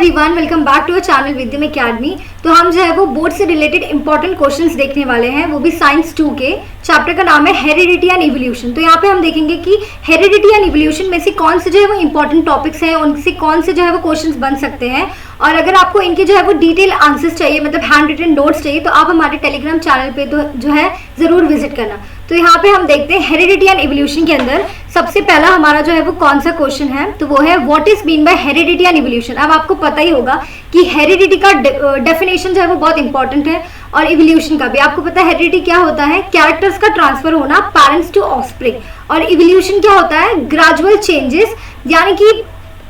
Everyone, welcome back to our channel Vidyam Academy. तो हम जो है वो बोर्ड से रिलेटेड इंपॉर्टेंट क्वेश्चंस देखने वाले हैं, वो भी साइंस 2 के। चैप्टर का नाम है हेरिडिटी एंड इवोल्यूशन। तो यहाँ पे हम देखेंगे कि हेरिडिटी एंड इवोल्यूशन में से कौन से जो है वो इंपॉर्टेंट टॉपिक्स हैं, उनसे कौन से जो है वो क्वेश्चंस बन सकते हैं। और अगर आपको इनके जो है वो डिटेल आंसर्स चाहिए, मतलब हैंड रिटन नोट्स चाहिए, तो आप हमारे टेलीग्राम चैनल पे तो जो है जरूर विजिट करना। तो यहाँ पे हम देखते हैं हेरिडिटी एंड इवोल्यूशन के अंदर सबसे पहला हमारा जो है वो कौन सा क्वेश्चन है, तो वो है what is mean by heredity and evolution. अब आपको पता ही होगा कि हेरिडिटी का डेफिनेशन जो है वो बहुत इंपॉर्टेंट है, और इवोल्यूशन का भी आपको पता है। हेरिडिटी क्या होता है? कैरेक्टर्स का ट्रांसफर होना पेरेंट्स टू ऑफस्प्रिंग। और इवोल्यूशन क्या होता है? ग्रेजुअल चेंजेस, यानी कि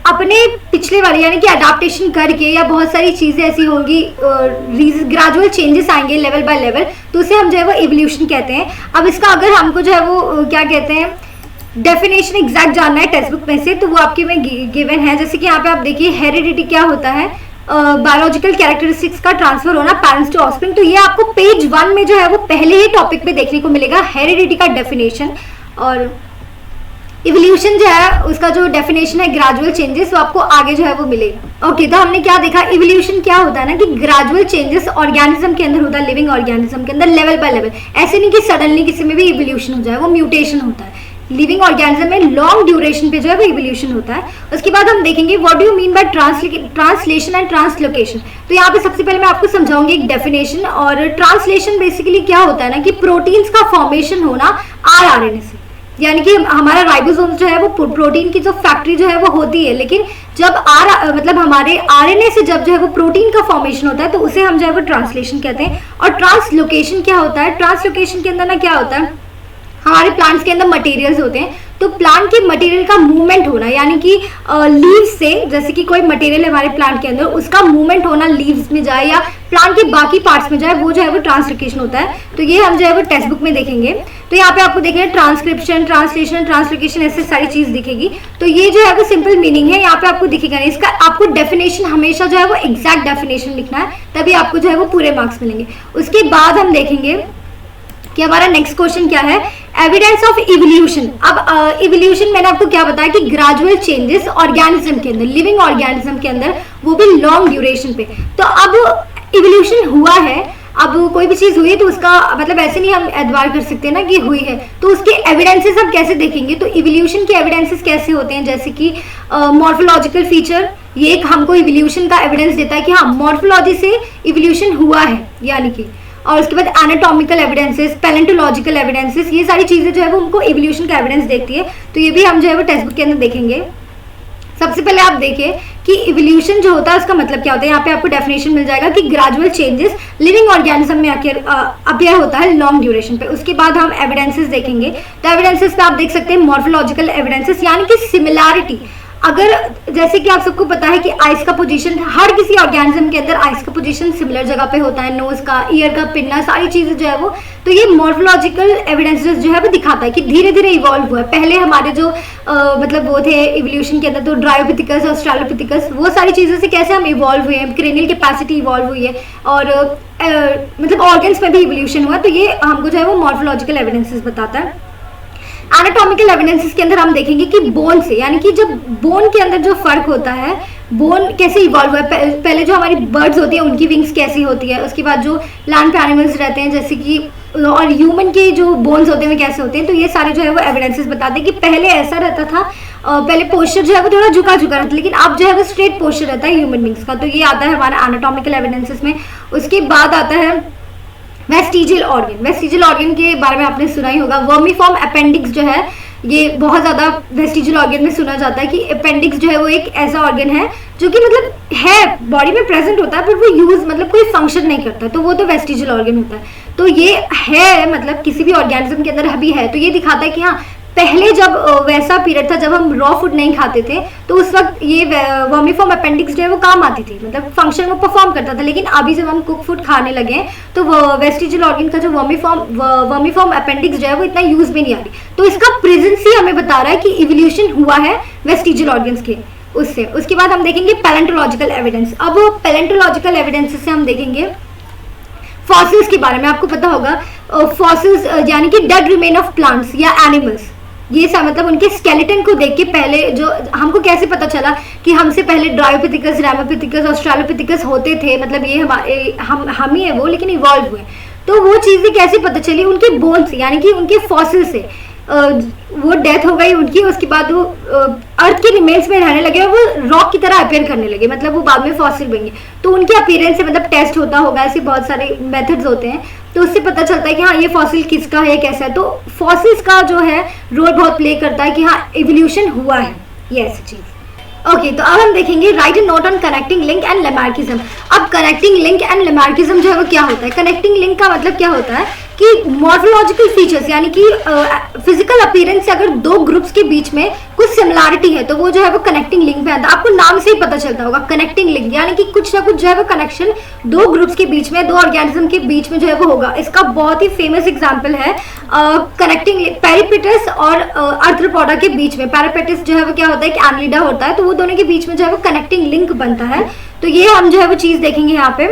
अपने पिछले वाले यानी कि अडाप्टेशन करके, या बहुत सारी चीजें ऐसी होंगी, ग्रेजुअल चेंजेस आएंगे लेवल बाय लेवल, तो उसे हम जो है वो इवोल्यूशन कहते हैं। अब इसका अगर हमको जो है वो क्या कहते हैं, डेफिनेशन एग्जैक्ट जानना है टेक्स्ट बुक में से, तो वो आपके में गिवन है। जैसे कि यहाँ पे आप देखिए हेरिडिटी क्या होता है, बायोलॉजिकल कैरेक्टरिस्टिक्स का ट्रांसफर होना पेरेंट्स टू ऑफस्प्रिंग। तो ये आपको पेज 1 में जो है वो पहले ही टॉपिक पे देखने को मिलेगा, हेरिडिटी का डेफिनेशन। और इवोल्यूशन जो है उसका जो डेफिनेशन है ग्रेजुअल चेंजेस, वो आपको आगे जो है वो मिलेगा। ओके, तो हमने क्या देखा, इवोल्यूशन क्या होता है ना कि ग्रेजुअल चेंजेस ऑर्गेनिज्म के अंदर होता है, लिविंग ऑर्गेनिज्म के अंदर लेवल बाय लेवल। ऐसे नहीं कि सडनली किसी में भी इवोल्यूशन हो जाए, वो म्यूटेशन होता है। लिविंग ऑर्गेनिज्म में लॉन्ग ड्यूरेशन पे जो है वो इवोल्यूशन होता है। उसके बाद हम देखेंगे what do you mean by translation and translocation. तो यहाँ पे सबसे पहले मैं आपको समझाऊंगी एक डेफिनेशन। और ट्रांसलेशन बेसिकली क्या होता है ना कि प्रोटीन्स का फॉर्मेशन होना आरएनए से, यानी कि हमारा राइबोसोम जो है वो प्रोटीन की जो फैक्ट्री जो है वो होती है, लेकिन जब मतलब हमारे आरएनए से जब जो है वो प्रोटीन का फॉर्मेशन होता है, तो उसे हम जो है वो ट्रांसलेशन कहते हैं। और ट्रांसलोकेशन क्या होता है? ट्रांसलोकेशन के अंदर ना क्या होता है, हमारे प्लांट्स के अंदर मटेरियल्स होते हैं, तो प्लांट के मटेरियल का मूवमेंट होना, यानी कि लीव्स से, जैसे कि कोई मटेरियल है हमारे प्लांट के अंदर, उसका मूवमेंट होना लीव्स में जाए या प्लांट के बाकी पार्ट्स में जाए, वो जो है वो ट्रांसलोकेशन होता है। तो ये हम जो है वो टेक्स्ट बुक में देखेंगे। तो यहाँ पे आपको देखेंगे ट्रांसक्रिप्शन, ट्रांसलेशन, ट्रांसलोकेशन, ऐसे सारी चीज दिखेगी। तो ये जो है वो सिंपल मीनिंग है, यहाँ पे आपको दिखेगा नहीं। इसका आपको डेफिनेशन हमेशा जो है वो एग्जैक्ट डेफिनेशन लिखना है, तभी आपको जो है वो पूरे मार्क्स मिलेंगे। उसके बाद हम देखेंगे कि हमारा नेक्स्ट क्वेश्चन क्या है, एविडेंस ऑफ इवोल्यूशन। अब इवोल्यूशन मैंने आपको क्या बताया कि ग्रेजुअल चेंजेस ऑर्गेनिज्म के अंदर, लिविंग ऑर्गेनिज्म के अंदर, वो भी लॉन्ग ड्यूरेशन पे। तो अब इवोल्यूशन हुआ है, अब कोई भी चीज हुई है तो उसका मतलब ऐसे नहीं हम एतबार कर सकते ना कि हुई है, तो उसके एविडेंसेस हम कैसे देखेंगे। तो इवोल्यूशन के एविडेंसेस कैसे होते हैं, जैसे कि मॉर्फोलॉजिकल फीचर, ये एक हमको इवोल्यूशन का एविडेंस देता है कि हाँ मॉर्फोलॉजी से इवोल्यूशन हुआ है, यानी कि। और उसके बाद एनाटॉमिकल एविडेंसेस, पैलेंटोलॉजिकल एविडेंसेस, ये सारी चीजें जो है वो उनको इवोल्यूशन का एविडेंस देती है। तो ये भी हम जो है वो टेक्स्ट बुक के अंदर देखेंगे। सबसे पहले आप देखिए कि इवोल्यूशन जो होता है उसका मतलब क्या होता है। यहाँ पे आपको डेफिनेशन मिल जाएगा कि ग्रेजुअल चेंजेस लिविंग ऑर्गेनिज्म में अपीयर होता है लॉन्ग ड्यूरेशन पे। उसके बाद हम एविडेंसेस देखेंगे। तो एविडेंसेस पे आप देख सकते हैं मॉर्फोलॉजिकल एविडेंसेस, यानी कि सिमिलैरिटी। अगर जैसे कि आप सबको पता है कि आइस का पोजीशन, हर किसी ऑर्गेनिज्म के अंदर आइस का पोजीशन सिमिलर जगह पे होता है, नोज का, ईयर का पिन्ना, सारी चीजें जो है वो। तो ये मॉर्फोलॉजिकल एविडेंसेस जो है वो दिखाता है कि धीरे धीरे इवॉल्व हुआ है। पहले हमारे जो मतलब वो थे इवोल्यूशन के अंदर, तो ड्रायोपिथिकस और स्ट्रेलोपिथिकस, वो सारी चीजों से कैसे हम इवॉल्व हुए हैं, क्रेनियल कैपेसिटी इवॉल्व हुई है, और मतलब ऑर्गन्स में भी इवोल्यूशन हुआ। तो ये हमको जो है वो मॉर्फोलॉजिकल एविडेंसेस बताता है। एनाटॉमिकल एविडेंसेस के अंदर हम देखेंगे कि बोन से, यानी कि जब बोन के अंदर जो फर्क होता है, बोन कैसे इवॉल्व हुआ है। पहले जो हमारी बर्ड्स होती है उनकी विंग्स कैसी होती है, उसके बाद जो लैंड पे एनिमल्स रहते हैं जैसे कि, और ह्यूमन के जो बोन्स होते हैं कैसे होते हैं। तो ये सारे जो है वो एविडेंसेस बताते हैं कि पहले ऐसा रहता था, पहले पोस्चर जो है वो थोड़ा झुका झुका रहता है, लेकिन अब जो है वो स्ट्रेट पोस्चर रहता है ह्यूमन बींग्स का। तो ये आता है हमारा एनाटॉमिकल एविडेंसेस में। उसके बाद आता है वेस्टिजियल ऑर्गन। वेस्टिजियल ऑर्गन के बारे में आपने सुना ही होगा। वर्मीफॉर्म अपेंडिक्स जो है ये बहुत ज्यादा वेस्टिजियल ऑर्गन में सुना जाता है कि अपेंडिक्स जो है वो एक ऐसा ऑर्गन है जो कि मतलब है बॉडी में प्रेजेंट होता है, पर वो यूज मतलब कोई फंक्शन नहीं करता, तो वो तो वेस्टिजियल ऑर्गन होता है। तो ये है मतलब किसी भी ऑर्गेनिज्म के अंदर अभी है। तो ये दिखाता है कि हाँ पहले जब वैसा पीरियड था जब हम रॉ फूड नहीं खाते थे, तो उस वक्त ये वर्मीफॉर्म अपेंडिक्स जो है वो काम आती थी, मतलब फंक्शन वो परफॉर्म करता था। लेकिन अभी जब हम कुक फूड खाने लगे हैं तो वेस्टिजियल ऑर्गन का जो वर्मीफॉर्म अपेंडिक्स जो है वो इतना यूज में नहीं आ रही। तो इसका प्रेजेंस ही हमें बता रहा है कि इवोल्यूशन हुआ है वेस्टिजियल ऑर्गन्स के उससे। उसके बाद हम देखेंगे पैलेंटोलॉजिकल एविडेंस। अब पैलेंटोलॉजिकल एविडेंस से हम देखेंगे फॉसिल्स के बारे में। आपको पता होगा फॉसिल्स यानी कि डेड रिमेन ऑफ प्लांट्स या एनिमल्स, ये सब मतलब उनके स्केलेटन को देख के पहले जो हमको कैसे पता चला कि हमसे पहले ड्रायोपिथिकस, रैमोपिथिकस, ऑस्ट्रेलोपिथिकस होते थे, मतलब ये हमारे हम ही है वो, लेकिन इवॉल्व हुए। तो वो चीज़ें कैसे पता चली? उनके बोन से, यानी कि उनके फॉसिल से। वो डेथ हो गई उनकी, उसके बाद वो अर्थ के रिमेन्स में रहने लगे और वो रॉक की तरह अपेयर करने लगे, मतलब वो बाद में फॉसिल बनेंगे। तो उनके अपीयरेंस से मतलब टेस्ट होता होगा, ऐसे बहुत सारे मेथड्स होते हैं, तो उससे पता चलता है कि हाँ ये फॉसिल किसका है, कैसा है। तो फॉसिल्स का जो है रोल बहुत प्ले करता है कि हाँ इवोल्यूशन हुआ है, ये ऐसी चीज़। ओके, तो अब हम देखेंगे right A note on connecting link and Lamarckism. अब कनेक्टिंग लिंक एंड लैमार्किज्म जो है वो क्या होता है? कनेक्टिंग लिंक का मतलब क्या होता है कि मॉर्फोलॉजिकल फीचर्स, यानी कि फिजिकल अपीयरेंस से अगर दो ग्रुप्स के बीच में कुछ सिमिलैरिटी है तो वो जो है वो कनेक्टिंग लिंक में आता है। आपको नाम से ही पता चलता होगा कनेक्टिंग लिंक, यानी कि कुछ ना कुछ जो है वो कनेक्शन दो ग्रुप्स के बीच में, दो ऑर्गेनिज्म के बीच में जो है वो होगा। इसका बहुत ही फेमस एग्जाम्पल है कनेक्टिंग पेरिपेटस और आर्थ्रोपोडा के बीच में। पेरिपेटस जो है वो क्या होता है कि एनलिडा होता है, तो वो दोनों के बीच में जो है वो कनेक्टिंग लिंक बनता है। तो ये हम जो है वो चीज़ देखेंगे यहाँ पे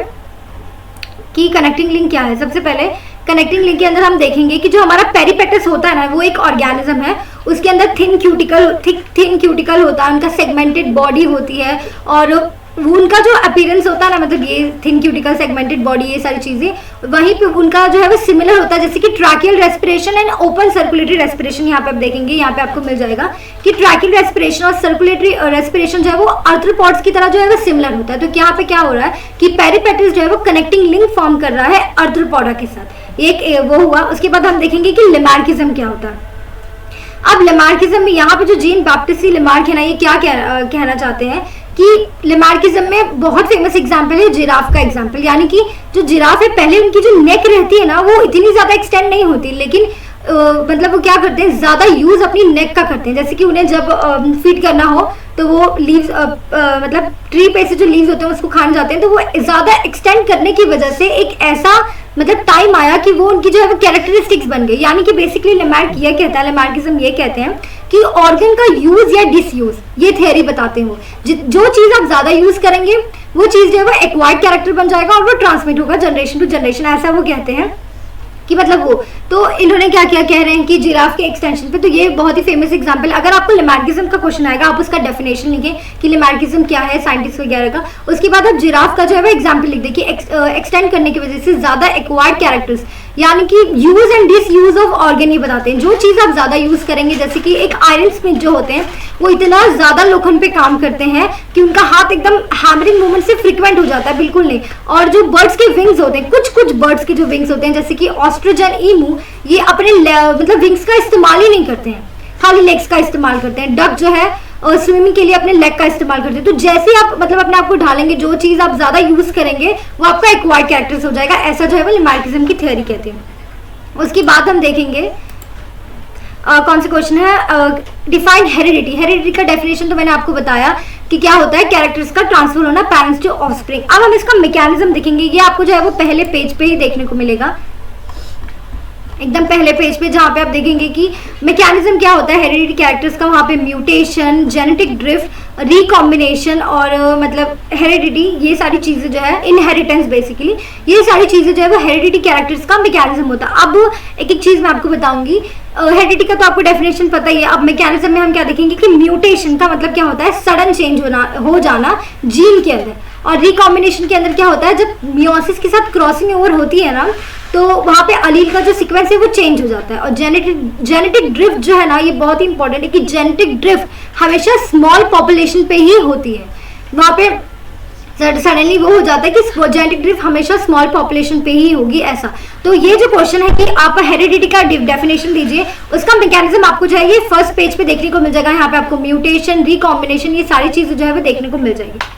कि कनेक्टिंग लिंक क्या है। सबसे पहले कनेक्टिंग लिंक के अंदर हम देखेंगे कि जो हमारा पेरिपेटस होता है ना, वो एक ऑर्गेनिज्म है, उसके अंदर थिन क्यूटिकल होता है, उनका सेगमेंटेड बॉडी होती है, और वो उनका जो अपीयरेंस होता है ना, मतलब ये थिन क्यूटिकल, सेगमेंटेड बॉडी, ये सारी चीज़ें वहीं पे उनका जो है वो सिमिलर होता है, जैसे कि tracheal respiration and open circulatory respiration. यहाँ पे आप देखेंगे, यहाँ पे आपको मिल जाएगा कि ट्रैकियल रेस्पिरेशन और सर्कुलेटरी रेस्पिरेशन जो है वो आर्थ्रोपॉड्स की तरह जो है वो सिमिलर होता है। तो यहाँ पे क्या हो रहा है कि पेरिपेटस जो है वो कनेक्टिंग लिंक फॉर्म कर रहा है आर्थ्रोपोडा के साथ, एक वो हुआ। उसके बाद हम देखेंगे कि लैमार्किज्म क्या होता है। अब लैमार्किज्म में यहाँ पे जो जीन बैप्टिस्ट लैमार्क है ना, ये क्या कहना चाहते हैं कि लैमार्किज्म में बहुत फेमस एग्जाम्पल है जिराफ का एग्जाम्पल, यानी कि जो जिराफ है पहले उनकी जो नेक रहती है ना वो इतनी ज़्यादा एक्सटेंड नहीं होती, लेकिन मतलब वो क्या करते हैं, ज़्यादा यूज़ अपनी नेक का करते हैं। जैसे कि उन्हें जब फीड करना हो तो वो लीव्स मतलब ट्री पे से जो लीव्स होते हैं उसको खाने जाते हैं, तो वो ज़्यादा एक्सटेंड करने की वजह से एक ऐसा मतलब टाइम आया कि वो उनकी जो है वो कैरेक्टरिस्टिक्स बन गई। यानी कि बेसिकली लैमार्क ये कहता है, लैमार्किज्म ये कहते हैं कि ऑर्गन का यूज या डिसयूज, ये थ्योरी बताते हो। जो चीज़ आप ज़्यादा यूज करेंगे वो चीज़ जो है वो एक्वायर्ड कैरेक्टर बन जाएगा और वो ट्रांसमिट होगा जनरेशन टू जनरेशन, ऐसा वो कहते हैं कि मतलब वो। तो इन्होंने क्या किया, कह रहे हैं कि जिराफ के एक्सटेंशन पे, तो ये बहुत ही फेमस एग्जांपल। अगर आपको लैमार्किज्म का क्वेश्चन आएगा आप उसका डेफिनेशन लिखें कि लैमार्किज्म क्या है, साइंटिस्ट वगैरह का। उसके बाद आप जिराफ का जो है वो एग्जांपल लिख दें कि एक्सटेंड करने की वजह से ज़्यादा एक्वायर्ड कैरेक्टर्स, यानी कि use and disuse of organ ये बताते हैं। जो चीज़ आप ज़्यादा यूज़ करेंगे, जैसे कि एक आयरन स्मिथ जो होते हैं वो इतना ज़्यादा लोखंड पे काम करते हैं कि उनका हाथ एकदम हैमरिंग मूवमेंट से फ्रिक्वेंट हो जाता है, बिल्कुल नहीं। और जो बर्ड्स के विंग्स होते हैं, कुछ बर्ड्स के जो विंग्स होते हैं, जैसे कि ऑस्ट्रिच एंड ईमू, ये अपने मतलब विंग्स का इस्तेमाल ही नहीं करते हैं, खाली लेग्स का इस्तेमाल करते हैं। डक जो है स्विमिंग के लिए अपने लेग का इस्तेमाल करते हैं। तो जैसे आप मतलब अपने आप को ढालेंगे, जो चीज़ आप ज़्यादा यूज़ करेंगे वो आपका एक्वायर्ड कैरेक्टर्स हो जाएगा, ऐसा जो है वो लैमार्किज्म की थ्योरी कहते हैं। उसके बाद हम देखेंगे कौन सा क्वेश्चन है, डिफाइन हेरिडिटी। हेरिडिटी का डेफिनेशन तो मैंने आपको बताया कि क्या होता है, कैरेक्टर्स का ट्रांसफर होना पेरेंट्स टू ऑफस्प्रिंग। अब हम इसका मैकेनिज्म देखेंगे, ये आपको जो है वो पहले पेज पे ही देखने को मिलेगा, एकदम पहले पेज पे, जहाँ पे आप देखेंगे कि मैकेनिज्म क्या होता है हेरिडिटी कैरेक्टर्स का। वहाँ पे म्यूटेशन, जेनेटिक ड्रिफ्ट, रिकॉम्बिनेशन और मतलब हेरिडिटी, ये सारी चीज़ें जो है इनहेरिटेंस, बेसिकली ये सारी चीज़ें जो है वो हेरिडिटी कैरेक्टर्स का मैकेनिज्म होता है। अब एक एक चीज़ मैं आपको बताऊंगी। हेरिडिटी का तो आपको डेफिनेशन पता ही है। अब मैकेनिज्म में हम क्या देखेंगे कि म्यूटेशन का मतलब क्या होता है, सडन चेंज हो जाना जीन के अंदर। और रिकॉम्बिनेशन के अंदर क्या होता है, जब मियोसिस के साथ क्रॉसिंग ओवर होती है ना, तो वहाँ पे अलील का जो सीक्वेंस है वो चेंज हो जाता है। और जेनेटिक ड्रिफ्ट जो है ना, ये बहुत ही इंपॉर्टेंट है कि जेनेटिक ड्रिफ्ट हमेशा स्मॉल पॉपुलेशन पे ही होती है। वहाँ पे सडनली वो हो जाता है कि जेनेटिक ड्रिफ्ट हमेशा स्मॉल पॉपुलेशन पे ही होगी, ऐसा। तो ये जो क्वेश्चन है कि आप हेरिडिटी का डेफिनेशन दीजिए, उसका मैकेनिज्म आपको जो है ये फर्स्ट पेज पे देखने को मिल जाएगा। यहाँ पे आपको म्यूटेशन, रिकॉम्बिनेशन, ये सारी चीज़ें जो है वो देखने को मिल जाएगी।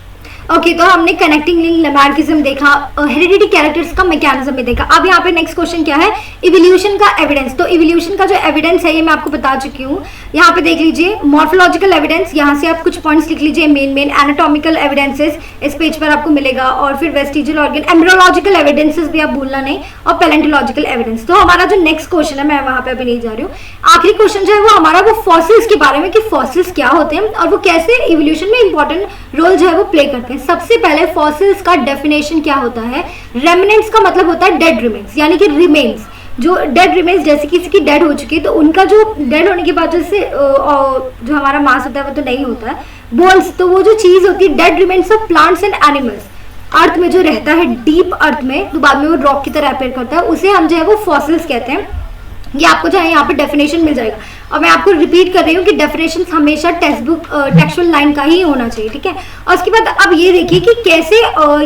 ओके, तो हमने कनेक्टिंग लिंक, लैमार्किज्म देखा, हेरिडिटी कैरेक्टर्स का मैकेनिज्म भी देखा। अब यहाँ पे नेक्स्ट क्वेश्चन क्या है, इवोल्यूशन का एविडेंस। तो इवोल्यूशन का जो एविडेंस है ये मैं आपको बता चुकी हूँ। यहाँ पे देख लीजिए मॉर्फोलॉजिकल एविडेंस, यहाँ से आप कुछ पॉइंट्स लिख लीजिए, मेन एनाटॉमिकल एविडेंसेस इस पेज पर आपको मिलेगा, और फिर वेस्टिजियल ऑर्गन, एम्ब्रियोलॉजिकल एविडेंसेस भी आप भूलना नहीं, और पैलेंटोलॉजिकल एविडेंस। तो हमारा जो नेक्स्ट क्वेश्चन है, मैं वहाँ पे अभी नहीं जा रही हूँ, आखिरी क्वेश्चन जो है वो हमारा वो फॉसिल्स के बारे में, कि फॉसिल्स क्या होते हैं और वो कैसे इवोल्यूशन में इंपॉर्टेंट रोल जो है वो प्ले करते हैं। सबसे पहले फॉसिल्स का डेफिनेशन क्या होता है, रेमिनेंट्स का मतलब होता है डेड रिमेन्स, यानी कि रिमेन्स। जो डेड रिमेन्स, जैसे किसी की डेड हो चुकी है तो उनका जो डेड होने के बाद जैसे जो हमारा मांस होता है वो तो नहीं होता है, बोन्स, तो वो जो चीज होती है dead remains of plants and animals, earth में जो रहता है डीप अर्थ में, तो बाद में वो रॉक की तरह अपेयर करता है, उसे हम जो है वो फॉसिल्स कहते हैं। ये आपको जो है यहाँ पे डेफिनेशन मिल जाएगा, और मैं आपको रिपीट कर रही हूँ कि डेफिनेशन हमेशा टेक्स्ट बुक टेक्सुअल लाइन का ही होना चाहिए, ठीक है। और उसके बाद अब ये देखिए कि कैसे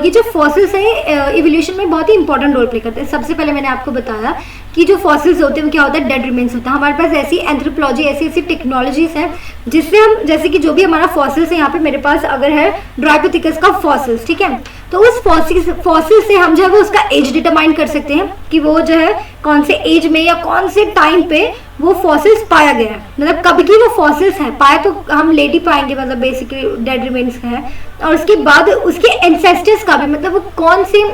ये जो फॉसिल्स हैं इवोल्यूशन में बहुत ही इंपॉर्टेंट रोल प्ले करते हैं। सबसे पहले मैंने आपको बताया कि जो फॉसिल्स होते हैं वो क्या होता है, डेड रिमेन्स होता है। हमारे पास ऐसी एंथ्रोपोलॉजी, ऐसी ऐसी टेक्नोलॉजीज हैं जिससे हम, जैसे कि जो भी हमारा फॉसिल्स है, यहाँ पे मेरे पास अगर है ड्राइपोथिकस का फॉसिल्स, ठीक है, तो उस फॉसिल से हम जो है वो उसका एज डिटरमाइन कर सकते हैं कि वो जो है कौन से एज में या कौन से टाइम पे वो फॉसिल्स पाया गया है, मतलब कब की वो फॉसिल्स है, पाया तो हम लेट ही पाएंगे, मतलब बेसिकली डेड रिमेन्स है। और उसके बाद उसके एंसेस्टर्स का भी, मतलब वो कौन से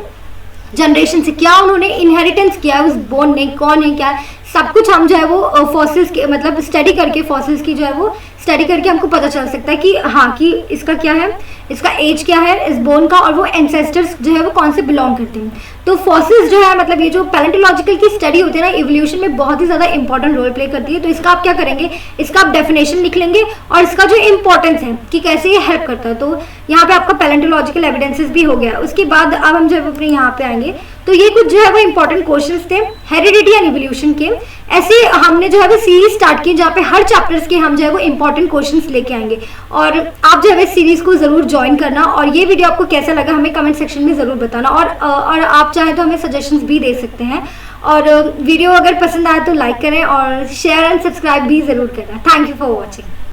जनरेशन से, क्या उन्होंने इनहेरिटेंस किया है उस बोन ने, कौन है क्या, सब कुछ हम जो है वो फॉसिल्स के मतलब स्टडी करके, फॉसिल्स की जो है वो स्टडी करके हमको पता चल सकता है कि हाँ कि इसका क्या है, इसका एज क्या है इस बोन का, और वो एंसेस्टर्स जो है वो कौन से बिलोंग करते हैं। तो फॉसिल्स जो है, मतलब ये जो पैलेंटोलॉजिकल की स्टडी होती है ना, इवोल्यूशन में बहुत ही ज़्यादा इंपॉर्टेंट रोल प्ले करती है। तो इसका आप क्या करेंगे, इसका आप डेफिनेशन लिख लेंगे और इसका जो इंपॉर्टेंस है कि कैसे ये हेल्प करता है। तो यहाँ पे आपका पैलेंटोलॉजिकल एविडेंसेस भी हो गया। उसके बाद अब हम जब अपने यहाँ पे आएंगे तो ये कुछ जो है वो इंपॉर्टेंट क्वेश्चंस थे हेरिडिटी एंड इवोल्यूशन के। ऐसे हमने जो है वो सीरीज स्टार्ट की जहाँ पे हर चैप्टर्स के हम जो है वो इंपॉर्टेंट क्वेश्चंस लेके आएंगे, और आप जो है इस सीरीज को जरूर ज्वाइन करना। और ये वीडियो आपको कैसा लगा हमें कमेंट सेक्शन में जरूर बताना, और आप चाहें तो हमें सजेशंस भी दे सकते हैं। और वीडियो अगर पसंद आए तो लाइक करें और शेयर एंड सब्सक्राइब भी जरूर करना। Thank you for watching.